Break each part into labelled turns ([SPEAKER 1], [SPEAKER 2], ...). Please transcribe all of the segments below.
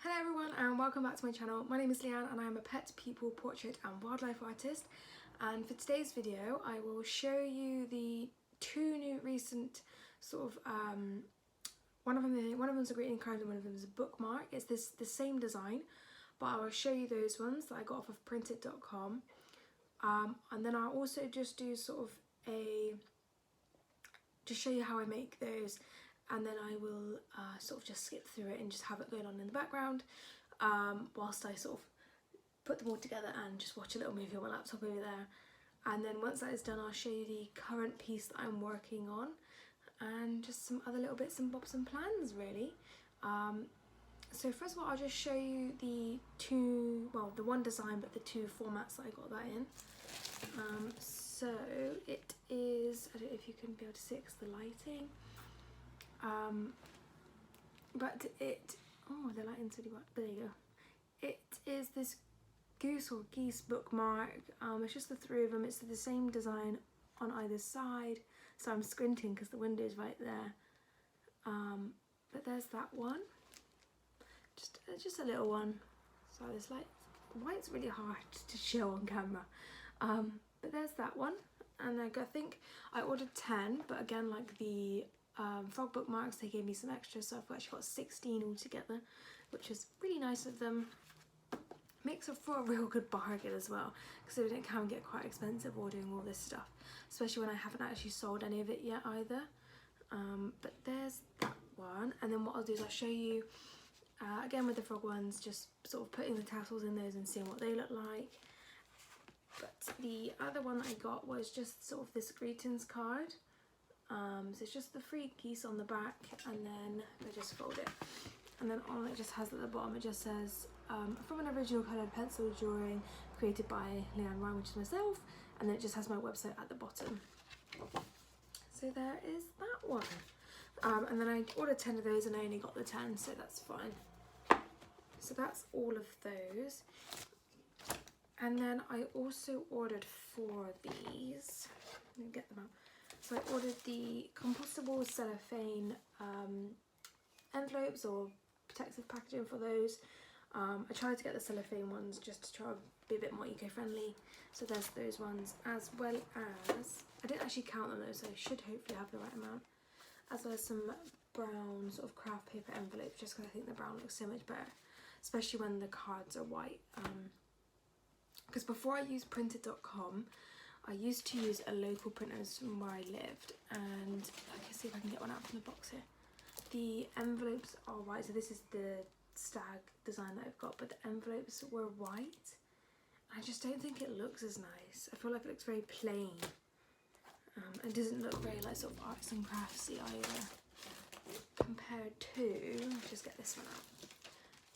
[SPEAKER 1] Hello everyone and welcome back to my channel. My name is Leanne and I am a pet, people, portrait and wildlife artist, and for today's video I will show you the two new recent sort of one of them's a greeting card and one of them is a bookmark. It's the same design, but I will show you those ones that I got off of printed.com, and then I'll also just do sort of just show you how I make those, and then I will sort of just skip through it and just have it going on in the background whilst I sort of put them all together and just watch a little movie on my laptop over there. And then once that is done, I'll show you the current piece that I'm working on and just some other little bits and bobs and plans really. So first of all, I'll just show you the one design but the two formats that I got that in. So it is, I don't know if you can be able to see it because the lighting. But the lighting's really bright. There you go. It is this goose or geese bookmark. It's just the three of them. It's the same design on either side. So I'm squinting because the window is right there. But there's that one. Just a little one. So this light, white's really hard to show on camera. But there's that one. And I think I ordered 10, but again, like the frog bookmarks, they gave me some extra, so I've actually got 16 altogether, which is really nice of them. Makes it for a real good bargain as well, because it can get quite expensive ordering all this stuff, especially when I haven't actually sold any of it yet either. But there's that one, and then what I'll do is I'll show you again with the frog ones, just sort of putting the tassels in those and seeing what they look like. But the other one that I got was just sort of this greetings card. So it's just the three geese on the back, and then I just fold it, and then on it just has at the bottom, it just says from an original coloured pencil drawing created by Leanne Ryan, which is myself, and then it just has my website at the bottom. So there is that one. And then I ordered 10 of those and I only got the 10, so that's fine. So that's all of those. And then I also ordered 4 of these. Let me get them out. So I ordered the compostable cellophane envelopes or protective packaging for those. I tried to get the cellophane ones just to try to be a bit more eco-friendly. So there's those ones, as well as, I didn't actually count them though, so I should hopefully have the right amount. As well as some brown sort of craft paper envelopes, just because I think the brown looks so much better, especially when the cards are white. Because before I used printed.com, I used to use a local printers from where I lived, and I can see if I can get one out from the box here. The envelopes are white, so this is the stag design that I've got, but the envelopes were white. I just don't think it looks as nice. I feel like it looks very plain. It doesn't look very like sort of arts and craftsy either. Compared to, let's just get this one out.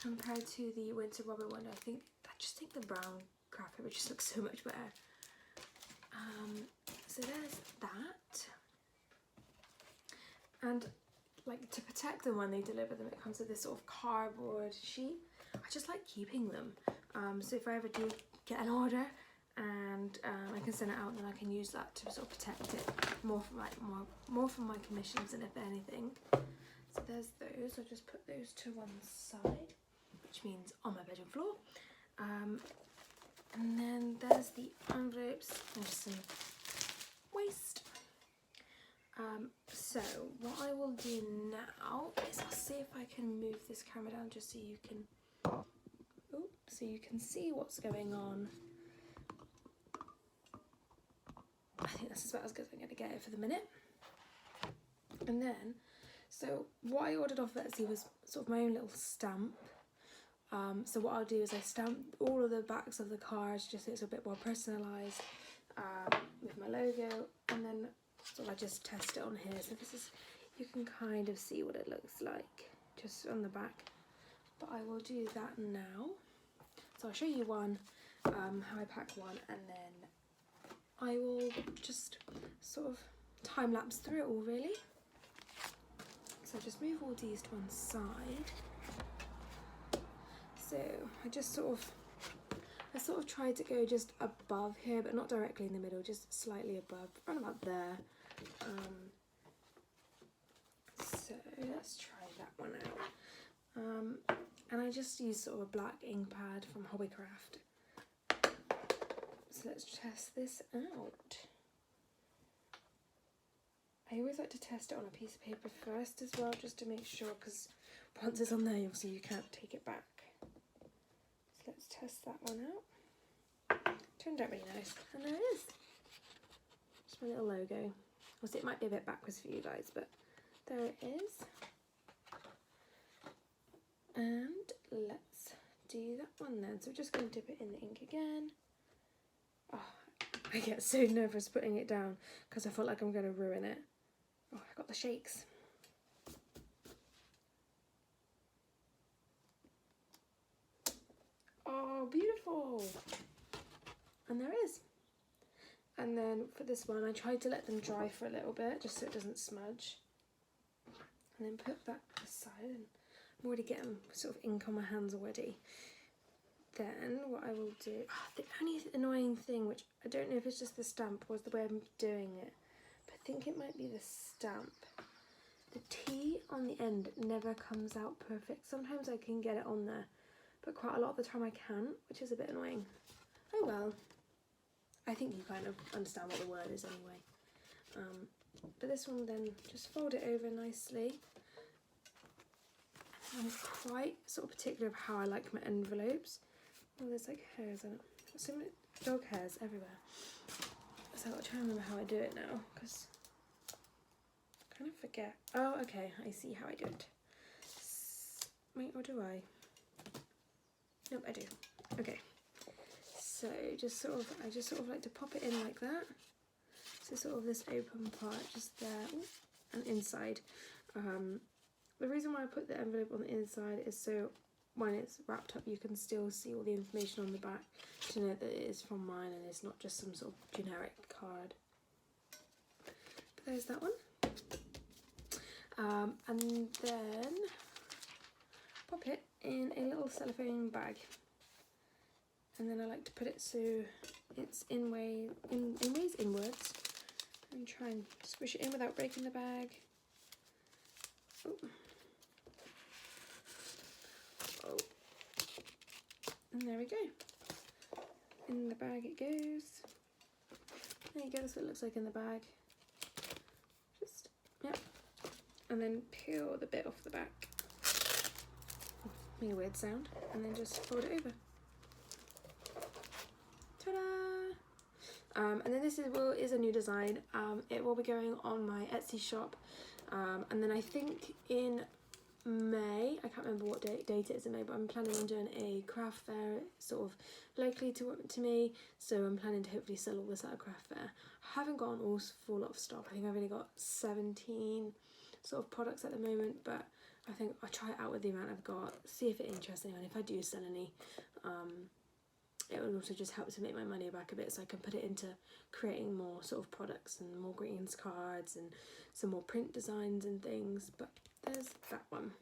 [SPEAKER 1] Compared to the Winter Robin one, I just think the brown craft paper just looks so much better. So there's that, and like to protect them when they deliver them, it comes with this sort of cardboard sheet. I just like keeping them, so if I ever do get an order and I can send it out, then I can use that to sort of protect it more from my commissions than if anything. So there's those. I'll just put those to one side, which means on my bedroom floor. And then there's the envelopes and just some waste. So what I will do now is I'll see if I can move this camera down just so you can see what's going on. I think that's about as good as I'm going to get it for the minute. And then, so what I ordered off Etsy was sort of my own little stamp. So what I'll do is I stamp all of the backs of the cards just so it's a bit more personalised with my logo, and then I just test it on here. So this is, you can kind of see what it looks like just on the back, but I will do that now. So I'll show you one, how I pack one, and then I will just sort of time lapse through it all really. So just move all these to one side. So I sort of tried to go just above here, but not directly in the middle, just slightly above, around about there. So let's try that one out. And I just use sort of a black ink pad from Hobbycraft. So let's test this out. I always like to test it on a piece of paper first as well, just to make sure, because once it's on there, obviously you can't take it back. So let's test that one out. Turned out really nice, and there it is. Just my little logo. Obviously it might be a bit backwards for you guys, but there it is. And let's do that one then. So we're just going to dip it in the ink again. Oh, I get so nervous putting it down because I feel like I'm going to ruin it. Oh, I got the shakes. Oh, beautiful. And there it is. And then for this one, I tried to let them dry for a little bit, just so it doesn't smudge. And then put that aside. And I'm already getting sort of ink on my hands already. Then what I will do, the only annoying thing, which I don't know if it's just the stamp or the way I'm doing it, but I think it might be the stamp. The T on the end never comes out perfect. Sometimes I can get it on there, but quite a lot of the time I can't, which is a bit annoying. Oh well. I think you kind of understand what the word is anyway. But this one then, just fold it over nicely. I'm quite sort of particular of how I like my envelopes. Oh, there's like hairs on it. So many dog hairs everywhere. So I'll try and remember how I do it now, because I kind of forget. Oh, okay, I see how I do it. Wait, or do I? Nope, I do. Okay. So I just sort of like to pop it in like that. So sort of this open part just there. Ooh, and inside. The reason why I put the envelope on the inside is so when it's wrapped up you can still see all the information on the back to know that it is from mine and it's not just some sort of generic card. But there's that one. And then pop it in a little cellophane bag. And then I like to put it so it's in ways inwards, and try and squish it in without breaking the bag. Oh. Oh. And there we go. In the bag it goes. There you go, that's what it looks like in the bag. Just, yeah. And then peel the bit off the back. Make a weird sound. And then just fold it over. Ta-da! And then this is a new design. It will be going on my Etsy shop. And then I think in May, I can't remember what date it is in May, but I'm planning on doing a craft fair sort of locally to me. So I'm planning to hopefully sell all this at a craft fair. I haven't got an awful lot of stock. I think I've only got 17 sort of products at the moment, but I think I'll try it out with the amount I've got, see if it interests anyone. If I do sell any, it would also just help to make my money back a bit, so I can put it into creating more sort of products and more greetings cards and some more print designs and things. But there's that one.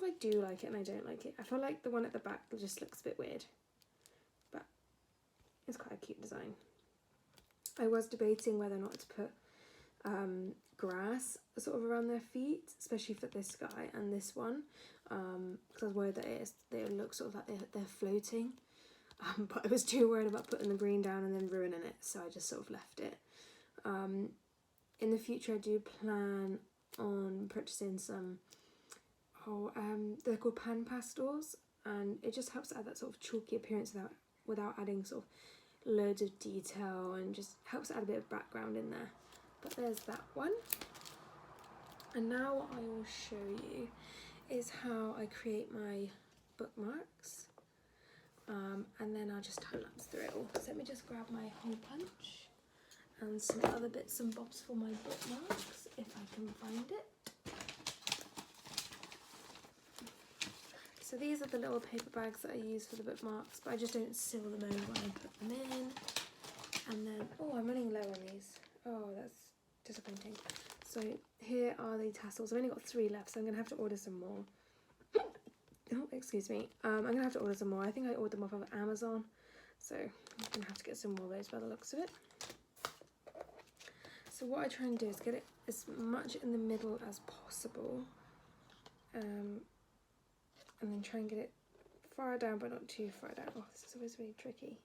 [SPEAKER 1] I do like it and I don't like it. I feel like the one at the back just looks a bit weird, but it's quite a cute design. I was debating whether or not to put grass sort of around their feet, especially for this guy and this one, because I was worried that they look sort of like they're floating, but I was too worried about putting the green down and then ruining it, so I just sort of left it. In the future I do plan on purchasing some, they're called pan pastels, and it just helps add that sort of chalky appearance without adding sort of loads of detail, and just helps add a bit of background in there. But there's that one. And now what I will show you is how I create my bookmarks, and then I'll just time lapse through it all. So let me just grab my hole punch and some other bits and bobs for my bookmarks if I can find it. So these are the little paper bags that I use for the bookmarks, but I just don't seal them over when I put them in. And then, oh, I'm running low on these. Oh, that's disappointing. So here are the tassels. I've only got 3 left, so I'm going to have to order some more. Oh, excuse me. I'm going to have to order some more. I think I ordered them off of Amazon, so I'm going to have to get some more of those by the looks of it. So what I try and do is get it as much in the middle as possible. and then try and get it far down but not too far down. Oh, this is always really tricky.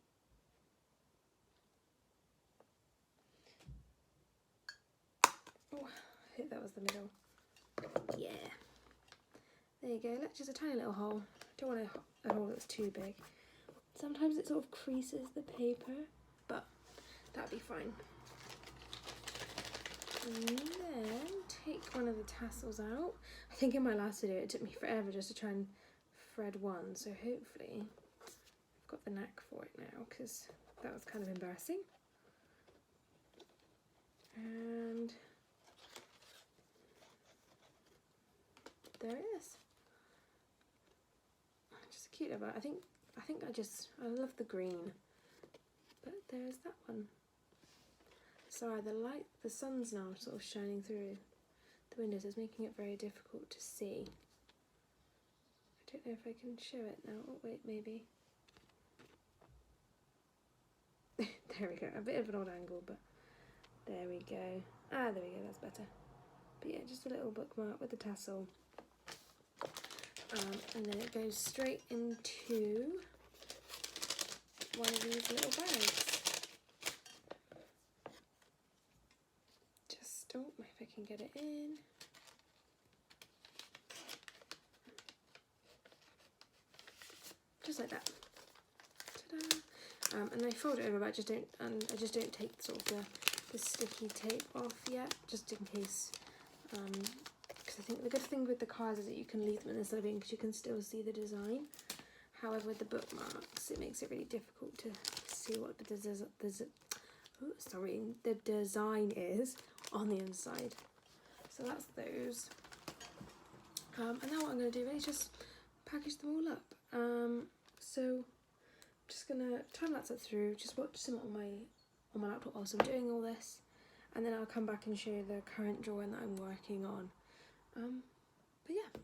[SPEAKER 1] Oh, I hope that was the middle. Yeah. There you go, just a tiny little hole. Don't want a hole that's too big. Sometimes it sort of creases the paper, but that'd be fine. And then take one of the tassels out. I think in my last video it took me forever just to try and thread one, so hopefully I've got the knack for it now, because that was kind of embarrassing. And there it is. Just a cute little, I think I love the green, but there's that one. Sorry, the sun's now sort of shining through the windows. It's making it very difficult to see. I don't know if I can show it now. Oh wait, maybe. There we go. A bit of an odd angle, but there we go. Ah, there we go. That's better. But yeah, just a little bookmark with the tassel. And then it goes straight into one of these little bags. Just, oh, if I can get it in. Just like that. Ta-da! And I fold it over, but I just don't take sort of the sticky tape off yet, just in case. Because I think the good thing with the cards is that you can leave them in the sewing because you can still see the design. However, with the bookmarks, it makes it really difficult to see what the design is on the inside. So that's those. And now what I'm going to do is just package them all up. So I'm just going to time lapse it through, just watch some on my laptop whilst I'm doing all this, and then I'll come back and show you the current drawing that I'm working on. But yeah.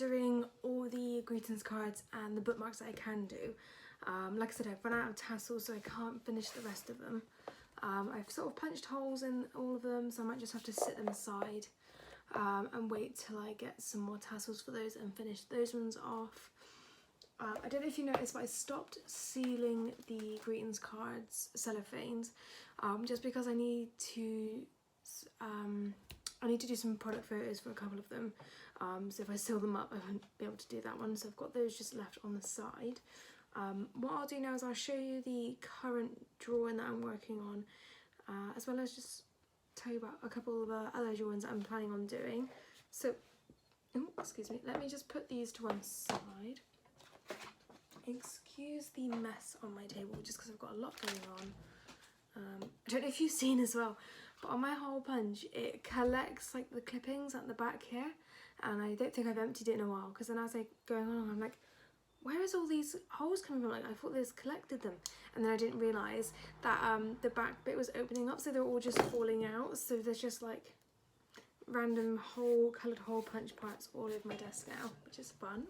[SPEAKER 1] doing all the greetings cards and the bookmarks that I can do. Like I said, I've run out of tassels, so I can't finish the rest of them. I've sort of punched holes in all of them, so I might just have to sit them aside and wait till I get some more tassels for those and finish those ones off. I don't know if you noticed, but I stopped sealing the greetings cards cellophanes just because I need to do some product photos for a couple of them. So if I seal them up, I won't be able to do that one. So I've got those just left on the side. What I'll do now is I'll show you the current drawing that I'm working on, as well as just tell you about a couple of other drawings that I'm planning on doing. So, oh, excuse me, let me just put these to one side. Excuse the mess on my table, just because I've got a lot going on. I don't know if you've seen as well, but on my hole punch, it collects like the clippings at the back here, and I don't think I've emptied it in a while, because then as I go along, I'm like, where is all these holes coming from? Like, I thought they'd collected them, and then I didn't realise that the back bit was opening up, so they're all just falling out. So there's just like random coloured hole punch parts all over my desk now, which is fun.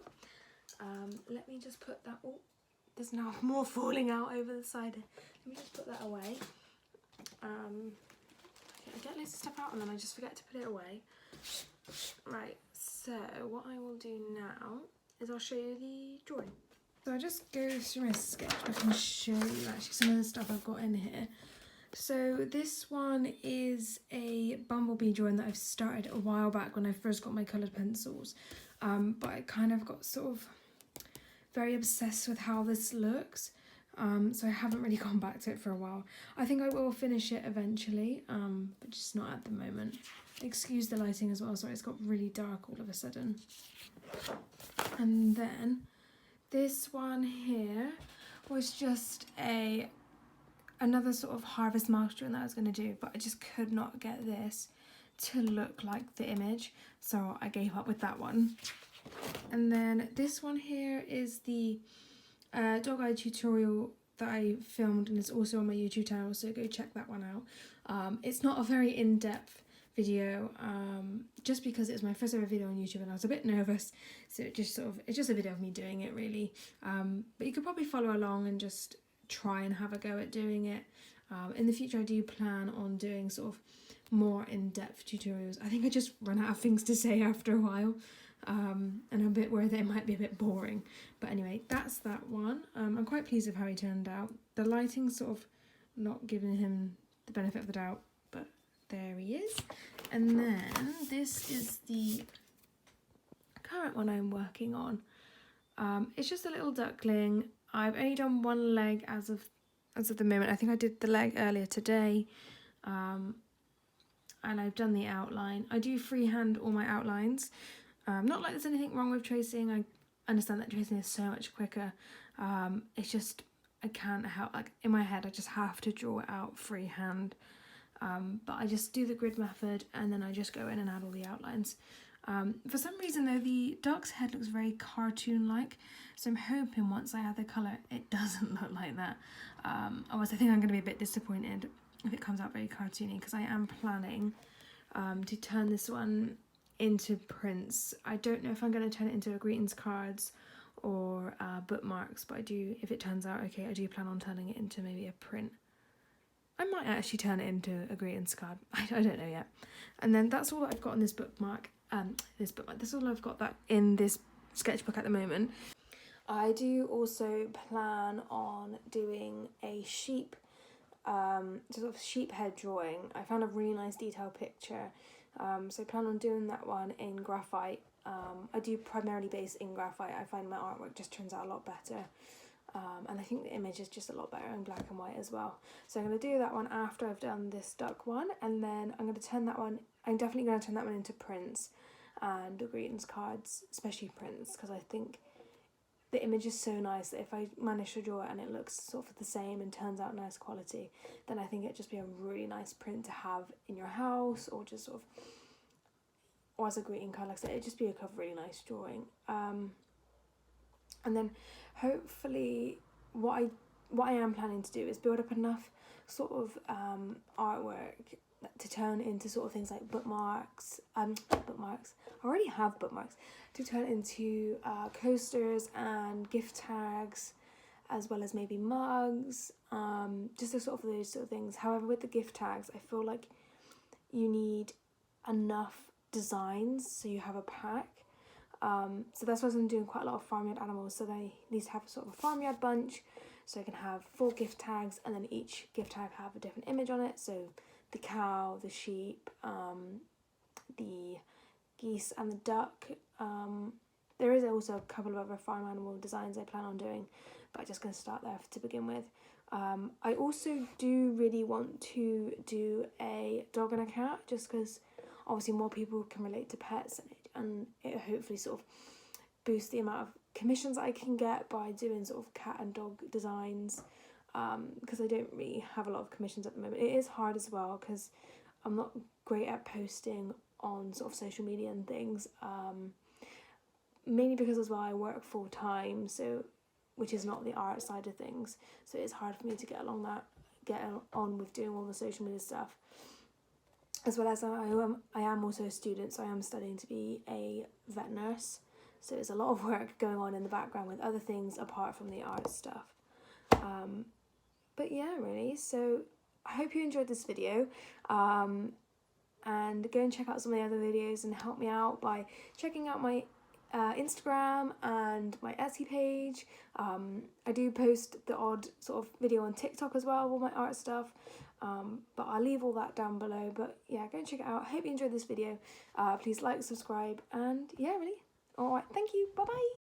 [SPEAKER 1] Let me just put that. Oh, there's now more falling out over the side. Let me just put that away. I get loads of stuff out and then I just forget to put it away. Right, so what I will do now is I'll show you the drawing. So I'll just go through my sketchbook and show you actually some of the stuff I've got in here. So this one is a bumblebee drawing that I've started a while back when I first got my coloured pencils. But I kind of got sort of very obsessed with how this looks. So I haven't really gone back to it for a while. I think I will finish it eventually, but just not at the moment. Excuse the lighting as well, sorry, it's got really dark all of a sudden. And then this one here was just another sort of harvest mask drawing that I was going to do, but I just could not get this to look like the image, so I gave up with that one. And then this one here is the dog eye tutorial that I filmed, and it's also on my YouTube channel, so go check that one out. It's not a very in-depth video, just because it was my first ever video on YouTube and I was a bit nervous, so it's just a video of me doing it really. But you could probably follow along and just try and have a go at doing it. In the future I do plan on doing sort of more in-depth tutorials. I think I just run out of things to say after a while, and I'm a bit worried that it might be a bit boring. But anyway, that's that one. I'm quite pleased with how he turned out. The lighting's sort of not giving him the benefit of the doubt, but there he is. And then this is the current one I'm working on. It's just a little duckling. I've only done one leg as of the moment. I think I did the leg earlier today. And I've done the outline. I do freehand all my outlines. Not like there's anything wrong with tracing. I understand that tracing is so much quicker. It's just, I can't help, like in my head I just have to draw it out freehand. But I just do the grid method and then I just go in and add all the outlines. For some reason though, the duck's head looks very cartoon-like, so I'm hoping once I add the colour it doesn't look like that. Otherwise I think I'm going to be a bit disappointed if it comes out very cartoony, because I am planning to turn this one into prints. I don't know if I'm going to turn it into a greetings cards or bookmarks, but I do, if it turns out okay, I do plan on turning it into maybe a print. I might actually turn it into a greetings card. I don't know yet. And then that's all that I've got on this bookmark. That's all I've got that in this sketchbook at the moment. I do also plan on doing a sheep, sort of sheep head drawing. I found a really nice detailed picture, so I plan on doing that one in graphite. I do primarily base in graphite. I find my artwork just turns out a lot better. And I think the image is just a lot better in black and white as well. So I'm going to do that one after I've done this duck one, and then I'm definitely going to turn that one into prints and greetings cards, especially prints, because I think the image is so nice that if I manage to draw it and it looks sort of the same and turns out nice quality, then I think it'd just be a really nice print to have in your house, or just sort of, or as a greeting card, like I said, it'd just be a really nice drawing. And then hopefully what I am planning to do is build up enough sort of artwork to turn into sort of things like bookmarks. Bookmarks. I already have bookmarks. To turn into coasters and gift tags, as well as maybe mugs. Just those sort of things. However, with the gift tags, I feel like you need enough designs so you have a pack. So that's why I'm doing quite a lot of farmyard animals. So they need to have sort of a farmyard bunch. So I can have 4 gift tags, and then each gift tag have a different image on it. So the cow, the sheep, the geese and the duck. There is also a couple of other farm animal designs I plan on doing, but I'm just going to start there to begin with. I also do really want to do a dog and a cat, just because obviously more people can relate to pets, and it hopefully sort of boosts the amount of commissions I can get by doing sort of cat and dog designs, because I don't really have a lot of commissions at the moment. It is hard as well because I'm not great at posting on sort of social media and things, mainly because as well I work full time, so which is not the art side of things, so it's hard for me to get on with doing all the social media stuff. As well as I am also a student, so I am studying to be a vet nurse, so there's a lot of work going on in the background with other things apart from the art stuff. But yeah, really, so I hope you enjoyed this video, and go and check out some of the other videos and help me out by checking out my Instagram and my Etsy page. I do post the odd sort of video on TikTok as well, all my art stuff, but I'll leave all that down below. But yeah, go and check it out. I hope you enjoyed this video. Please like, subscribe, and yeah, really. Alright, thank you, bye bye.